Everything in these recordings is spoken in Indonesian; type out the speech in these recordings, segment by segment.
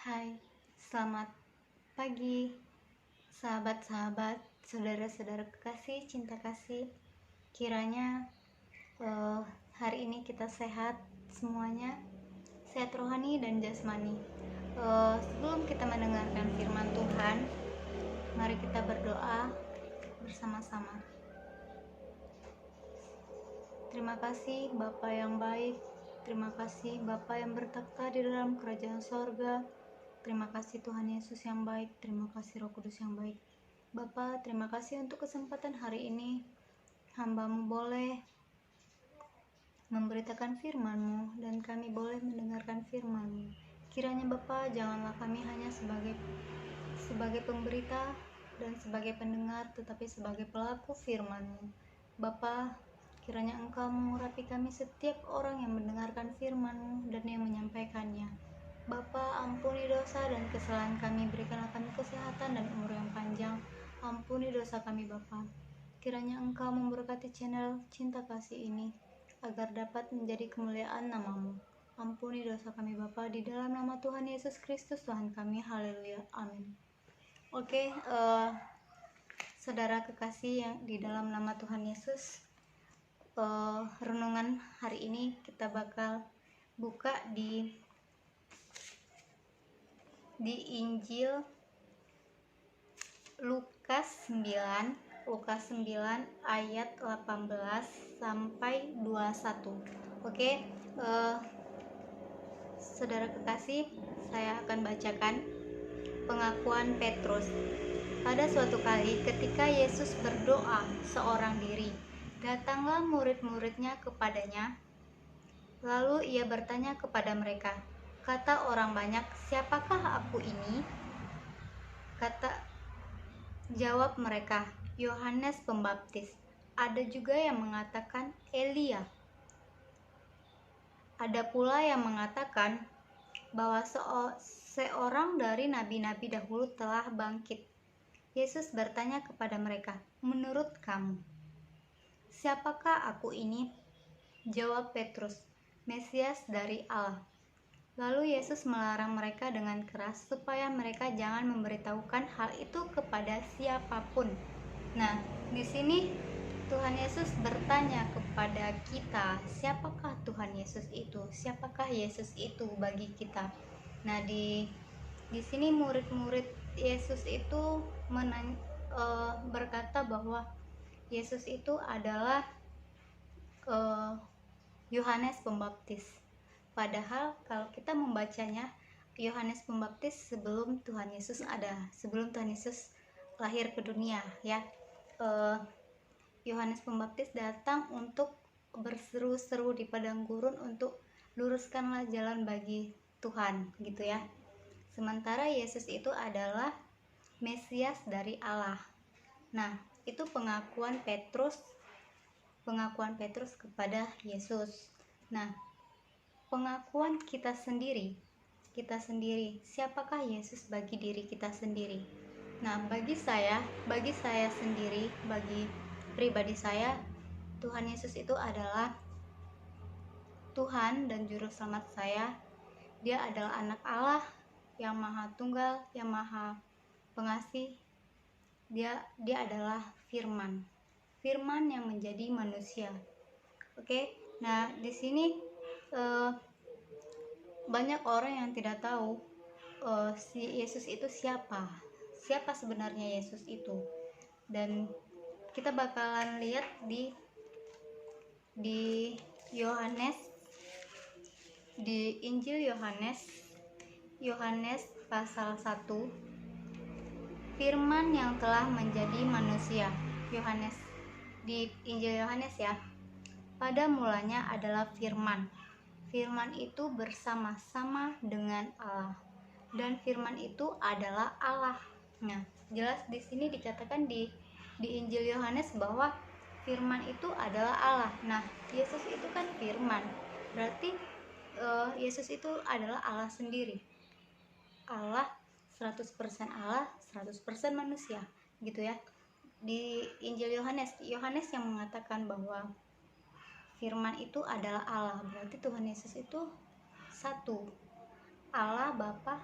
Hai, selamat pagi, sahabat-sahabat, saudara-saudara kekasih, cinta kasih. Kiranya hari ini kita sehat semuanya, sehat rohani dan jasmani. Sebelum kita mendengarkan firman Tuhan, mari kita berdoa bersama-sama. Terima kasih Bapa yang baik, terima kasih Bapa yang bertakhta di dalam kerajaan sorga. Terima kasih Tuhan Yesus yang baik, terima kasih Roh Kudus yang baik. Bapa, terima kasih untuk kesempatan hari ini. Hamba-Mu boleh memberitakan firman-Mu dan kami boleh mendengarkan firman-Mu. Kiranya Bapa, janganlah kami hanya sebagai pemberita dan sebagai pendengar, tetapi sebagai pelaku firman-Mu. Bapa, kiranya Engkau mengurapi kami setiap orang yang mendengarkan firman-Mu dan yang menyampaikannya. Bapa, ampuni dosa dan kesalahan kami, berikanlah kami kesehatan dan umur yang panjang. Ampuni dosa kami Bapa. Kiranya Engkau memberkati channel Cinta Kasih ini, agar dapat menjadi kemuliaan nama-Mu. Ampuni dosa kami Bapa, di dalam nama Tuhan Yesus Kristus Tuhan kami. Haleluya, amin. Oke, saudara kekasih yang di dalam nama Tuhan Yesus, renungan hari ini kita bakal buka di Injil Lukas 9 ayat 18 sampai 21. Oke, saudara kekasih, saya akan bacakan pengakuan Petrus. Pada suatu kali ketika Yesus berdoa seorang diri, datanglah murid-muridnya kepadanya. Lalu ia bertanya kepada mereka, kata orang banyak, siapakah aku ini? Jawab mereka, Yohanes Pembaptis. Ada juga yang mengatakan Elia. Ada pula yang mengatakan bahwa seorang dari nabi-nabi dahulu telah bangkit. Yesus bertanya kepada mereka, menurut kamu, siapakah aku ini? Jawab Petrus, Mesias dari Allah. Lalu Yesus melarang mereka dengan keras supaya mereka jangan memberitahukan hal itu kepada siapapun. Nah, di sini Tuhan Yesus bertanya kepada kita, siapakah Tuhan Yesus itu? Siapakah Yesus itu bagi kita? Nah, di sini murid-murid Yesus itu berkata bahwa Yesus itu adalah Yohanes Pembaptis. Padahal kalau kita membacanya, Yohanes Pembaptis sebelum Tuhan Yesus lahir ke dunia, ya. Yohanes Pembaptis datang untuk berseru-seru di padang gurun untuk luruskanlah jalan bagi Tuhan, gitu ya. Sementara Yesus itu adalah Mesias dari Allah. Nah, itu pengakuan Petrus kepada Yesus. Nah, pengakuan kita sendiri, siapakah Yesus bagi diri kita sendiri? Nah, bagi saya sendiri, bagi pribadi saya, Tuhan Yesus itu adalah Tuhan dan Juru Selamat saya. Dia adalah anak Allah yang maha tunggal, yang maha pengasih. Dia adalah firman yang menjadi manusia. Oke, nah di sini banyak orang yang tidak tahu si Yesus itu siapa sebenarnya Yesus itu. Dan kita bakalan lihat di Yohanes, di Injil Yohanes pasal 1, firman yang telah menjadi manusia. Yohanes, di Injil Yohanes ya. Pada mulanya adalah firman. Firman itu bersama-sama dengan Allah, dan firman itu adalah Allah. Nah, jelas di sini dikatakan di Injil Yohanes bahwa firman itu adalah Allah. Nah, Yesus itu kan firman. Berarti Yesus itu adalah Allah sendiri. Allah 100% Allah, 100% manusia, gitu ya. Di Injil Yohanes yang mengatakan bahwa firman itu adalah Allah. Berarti Tuhan Yesus itu satu, Allah Bapa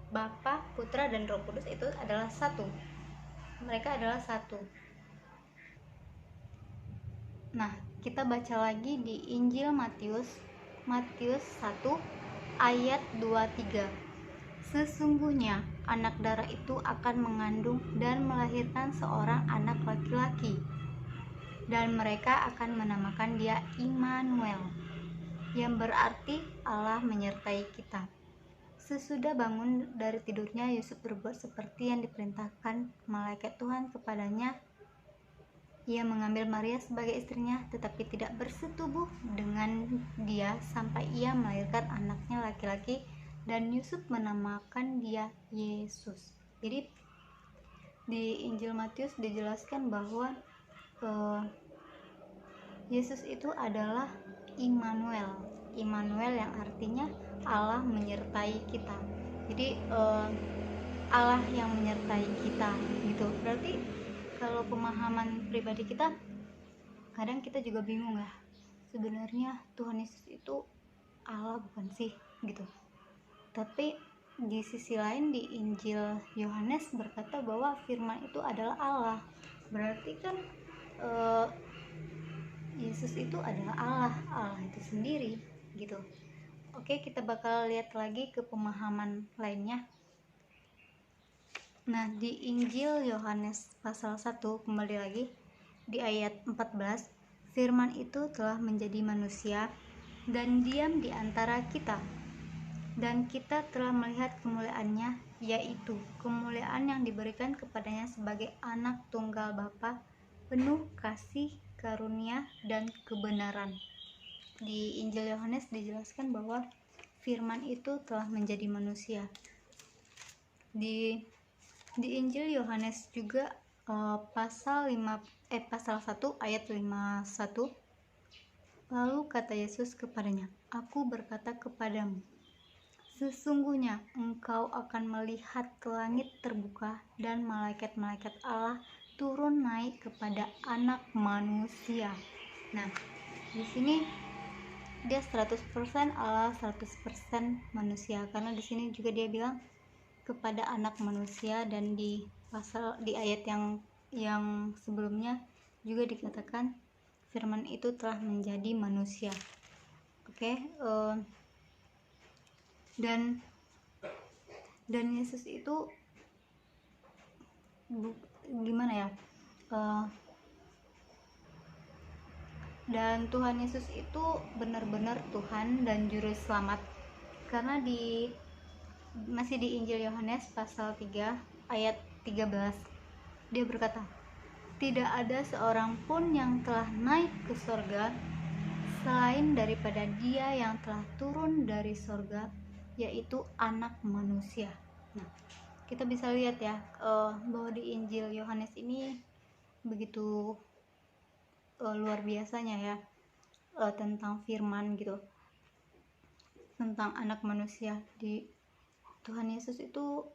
Bapa, Putra, dan Roh Kudus itu adalah satu. Mereka adalah satu. Nah, kita baca lagi di Injil Matius 1 ayat 23. Sesungguhnya anak darah itu akan mengandung dan melahirkan seorang anak laki-laki, dan mereka akan menamakan dia Immanuel, yang berarti Allah menyertai kita. Sesudah bangun dari tidurnya, Yusuf berbuat seperti yang diperintahkan malaikat Tuhan kepadanya. Ia mengambil Maria sebagai istrinya, tetapi tidak bersetubuh dengan dia sampai ia melahirkan anaknya laki-laki, dan Yusuf menamakan dia Yesus. Jadi di Injil Matius dijelaskan bahwa Yesus itu adalah Immanuel. Immanuel yang artinya Allah menyertai kita. Jadi Allah yang menyertai kita gitu. Berarti kalau pemahaman pribadi kita, kadang kita juga bingung lah, sebenarnya Tuhan Yesus itu Allah bukan sih gitu. Tapi di sisi lain di Injil Yohanes berkata bahwa firman itu adalah Allah. Berarti kan Yesus itu adalah Allah itu sendiri gitu. Oke, kita bakal lihat lagi ke pemahaman lainnya. Nah, di Injil Yohanes pasal 1 kembali lagi di ayat 14, firman itu telah menjadi manusia dan diam di antara kita, dan kita telah melihat kemuliaannya, yaitu kemuliaan yang diberikan kepadanya sebagai anak tunggal Bapa, penuh kasih, karunia, dan kebenaran. Di Injil Yohanes dijelaskan bahwa firman itu telah menjadi manusia. Di Injil Yohanes juga pasal 1 ayat 51, lalu kata Yesus kepadanya, "Aku berkata kepadamu, sesungguhnya engkau akan melihat langit terbuka dan malaikat-malaikat Allah turun naik kepada anak manusia." Nah, di sini dia 100% Allah, 100% manusia, karena di sini juga dia bilang kepada anak manusia, dan di ayat yang sebelumnya juga dikatakan firman itu telah menjadi manusia. Oke, dan Yesus itu gimana ya? Dan Tuhan Yesus itu benar-benar Tuhan dan Juru Selamat, karena masih di Injil Yohanes pasal 3 ayat 13 dia berkata, "Tidak ada seorang pun yang telah naik ke sorga selain daripada dia yang telah turun dari sorga, yaitu anak manusia." Nah, kita bisa lihat ya bahwa di Injil Yohanes ini begitu luar biasanya ya, tentang firman gitu, tentang anak manusia. Di Tuhan Yesus itu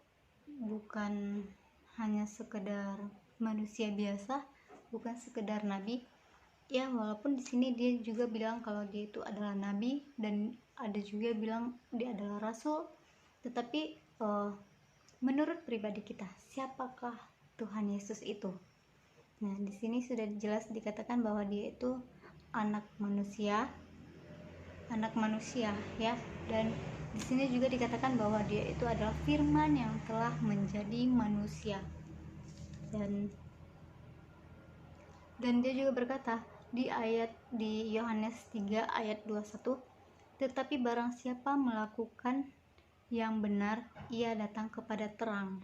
bukan hanya sekedar manusia biasa, bukan sekedar nabi. Ya, walaupun di sini dia juga bilang kalau dia itu adalah nabi, dan ada juga bilang dia adalah rasul. Tetapi menurut pribadi kita, siapakah Tuhan Yesus itu? Nah, di sini sudah jelas dikatakan bahwa dia itu anak manusia ya, dan di sini juga dikatakan bahwa dia itu adalah firman yang telah menjadi manusia. Dan dia juga berkata di Yohanes 3 ayat 21, "Tetapi barang siapa melakukan yang benar, ia datang kepada terang,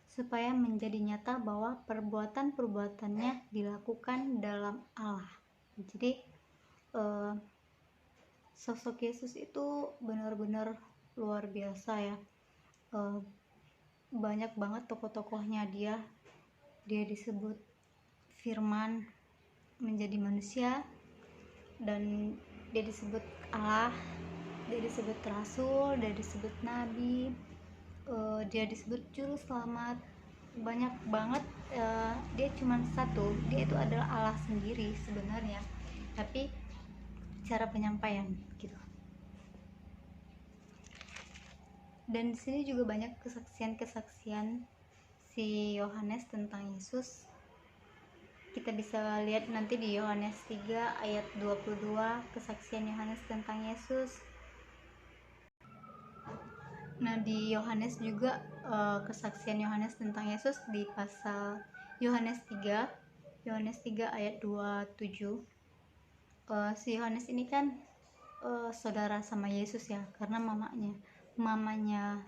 supaya menjadi nyata bahwa perbuatan-perbuatannya dilakukan dalam Allah." Jadi sosok Yesus itu benar-benar luar biasa ya. Banyak banget tokoh-tokohnya dia disebut firman menjadi manusia, dan dia disebut Allah, dia disebut rasul, dia disebut nabi, dia disebut juru selamat. Banyak banget. Dia cuma satu, dia itu adalah Allah sendiri sebenarnya, tapi cara penyampaian gitu. Dan di sini juga banyak kesaksian-kesaksian si Yohanes tentang Yesus. Kita bisa lihat nanti di Yohanes 3 ayat 22 kesaksian Yohanes tentang Yesus. Nah, di Yohanes juga kesaksian Yohanes tentang Yesus di pasal Yohanes 3 ayat 27. Si Yohanes ini kan saudara sama Yesus ya, karena mamanya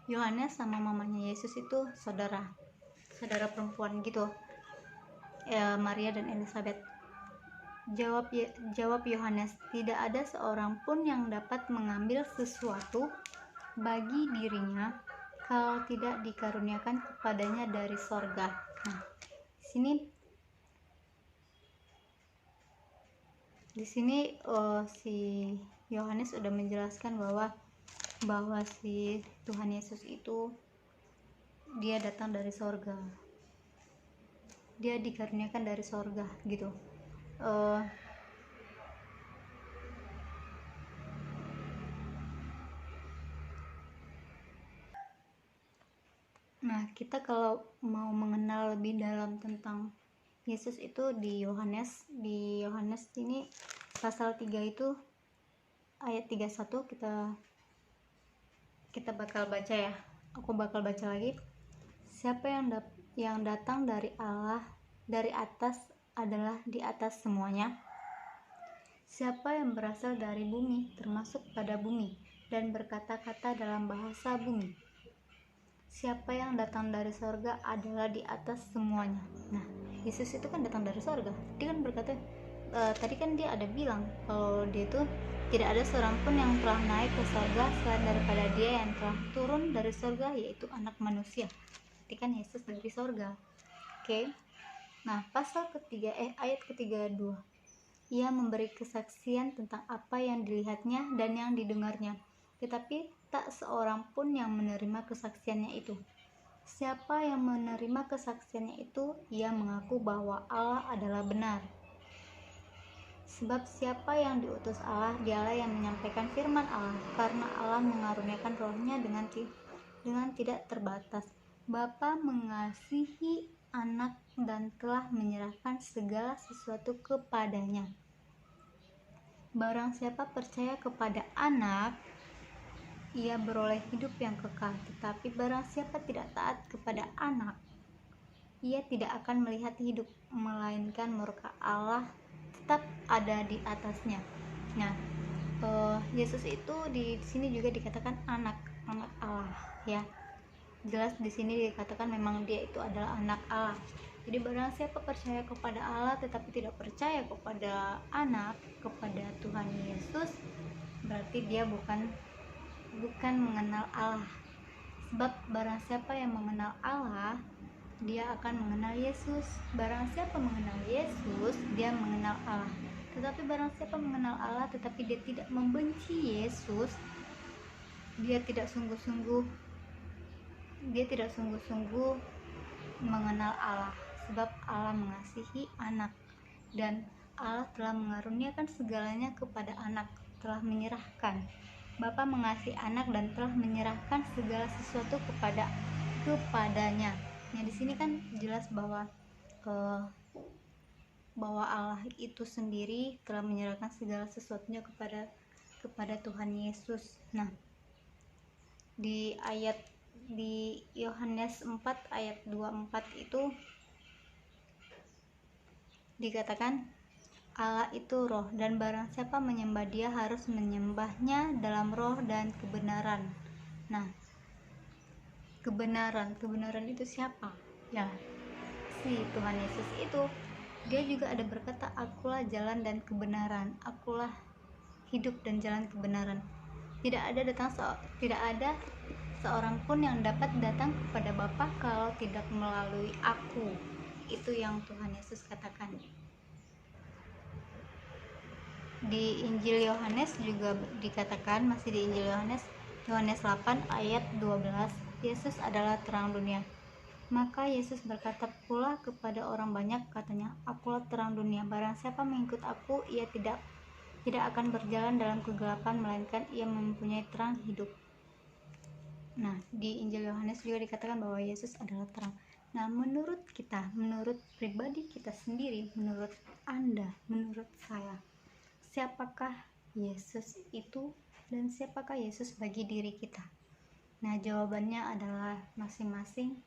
Yohanes sama mamanya Yesus itu saudara perempuan gitu, Maria dan Elizabeth. Jawab Yohanes, tidak ada seorang pun yang dapat mengambil sesuatu bagi dirinya kalau tidak dikaruniakan kepadanya dari sorga. Nah, di sini si Yohanes sudah menjelaskan bahwa si Tuhan Yesus itu dia datang dari sorga, dia dikaruniakan dari sorga gitu. Nah, kita kalau mau mengenal lebih dalam tentang Yesus itu di Yohanes ini pasal 3 itu ayat 31 kita bakal baca ya. Aku bakal baca lagi. Siapa yang datang dari Allah dari atas adalah di atas semuanya. Siapa yang berasal dari bumi termasuk pada bumi dan berkata-kata dalam bahasa bumi. Siapa yang datang dari sorga adalah di atas semuanya. Nah, Yesus itu kan datang dari sorga. Dia kan berkata, tadi kan dia ada bilang kalau dia itu tidak ada seorang pun yang telah naik ke sorga selain daripada dia yang telah turun dari sorga, yaitu anak manusia. Berarti kan Yesus dari sorga. Oke. Nah, pasal ketiga ayat ke-32. Ia memberi kesaksian tentang apa yang dilihatnya dan yang didengarnya, tetapi tak seorang pun yang menerima kesaksiannya itu. Siapa yang menerima kesaksiannya itu, ia mengaku bahwa Allah adalah benar. Sebab siapa yang diutus Allah, dialah yang menyampaikan firman Allah, karena Allah mengaruniakan rohnya dengan tidak terbatas. Bapa mengasihi anak dan telah menyerahkan segala sesuatu kepadanya. Barang siapa percaya kepada anak, ia beroleh hidup yang kekal. Tetapi barang siapa tidak taat kepada anak, ia tidak akan melihat hidup, melainkan murka Allah tetap ada di atasnya. Nah, Yesus itu di sini juga dikatakan anak Allah ya. Jelas di sini dikatakan memang dia itu adalah anak Allah. Jadi barang siapa percaya kepada Allah tetapi tidak percaya kepada anak, kepada Tuhan Yesus, berarti dia bukan mengenal Allah. Sebab barang siapa yang mengenal Allah, dia akan mengenal Yesus. Barang siapa mengenal Yesus, dia mengenal Allah. Tetapi barang siapa mengenal Allah tetapi dia tidak membenci Yesus, dia tidak sungguh-sungguh mengenal Allah. Sebab Allah mengasihi anak dan Allah telah mengaruniakan segalanya kepada anak, telah menyerahkan. Bapa mengasihi anak dan telah menyerahkan segala sesuatu kepadanya. Nah, di sini kan jelas bahwa Allah itu sendiri telah menyerahkan segala sesuatunya kepada Tuhan Yesus. Nah, di Yohanes 4 ayat 24 itu dikatakan Allah itu roh, dan barang siapa menyembah dia harus menyembahnya dalam roh dan kebenaran. Nah, kebenaran itu siapa? Ya, si Tuhan Yesus itu. Dia juga ada berkata, akulah jalan dan kebenaran, akulah hidup dan jalan kebenaran. Tidak ada seorang pun yang dapat datang kepada Bapa kalau tidak melalui aku. Itu yang Tuhan Yesus katakan. Di Injil Yohanes juga dikatakan, masih di Injil Yohanes 8 ayat 12, Yesus adalah terang dunia. Maka Yesus berkata pula kepada orang banyak, katanya, akulah terang dunia. Barang siapa mengikut aku, ia tidak tidak akan berjalan dalam kegelapan, melainkan ia mempunyai terang hidup. Nah, di Injil Yohanes juga dikatakan bahwa Yesus adalah terang. Nah, menurut kita, menurut pribadi kita sendiri, menurut Anda, menurut saya, siapakah Yesus itu dan siapakah Yesus bagi diri kita? Nah, jawabannya adalah masing-masing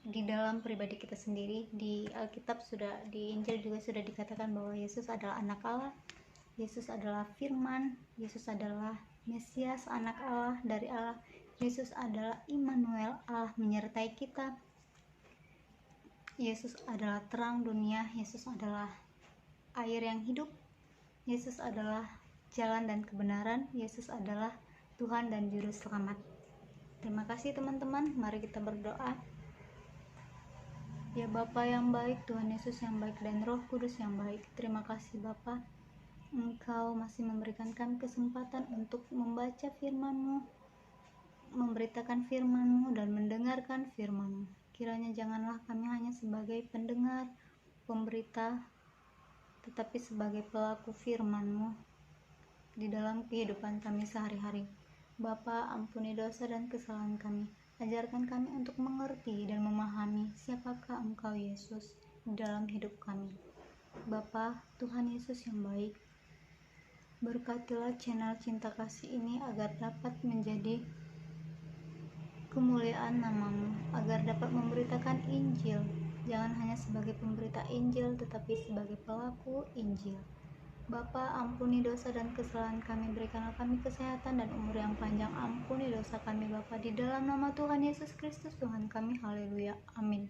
di dalam pribadi kita sendiri. Di Alkitab sudah, di Injil juga sudah dikatakan bahwa Yesus adalah anak Allah, Yesus adalah firman, Yesus adalah Mesias, anak Allah dari Allah, Yesus adalah Immanuel, Allah menyertai kita, Yesus adalah terang dunia, Yesus adalah air yang hidup, Yesus adalah jalan dan kebenaran, Yesus adalah Tuhan dan Juru Selamat. Terima kasih teman-teman, mari kita berdoa. Ya Bapa yang baik, Tuhan Yesus yang baik, dan Roh Kudus yang baik, terima kasih Bapa, Engkau masih memberikan kami kesempatan untuk membaca firman-Mu, memberitakan firman-Mu, dan mendengarkan firman-Mu. Kiranya janganlah kami hanya sebagai pendengar, pemberita, tetapi sebagai pelaku firman-Mu di dalam kehidupan kami sehari-hari. Bapa, ampuni dosa dan kesalahan kami. Ajarkan kami untuk mengerti dan memahami siapakah Engkau Yesus di dalam hidup kami. Bapa, Tuhan Yesus yang baik, berkatilah channel Cinta Kasih ini agar dapat menjadi kemuliaan nama-Mu, agar dapat memberitakan Injil, jangan hanya sebagai pemberita Injil, tetapi sebagai pelaku Injil. Bapa, ampuni dosa dan kesalahan kami, berikanlah kami kesehatan dan umur yang panjang. Ampuni dosa kami Bapa, di dalam nama Tuhan Yesus Kristus Tuhan kami. Haleluya, amin.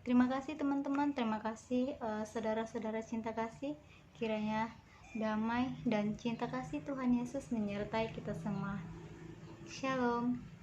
Terima kasih teman-teman, terima kasih saudara-saudara Cinta Kasih. Kiranya damai dan cinta kasih Tuhan Yesus menyertai kita semua. Shalom.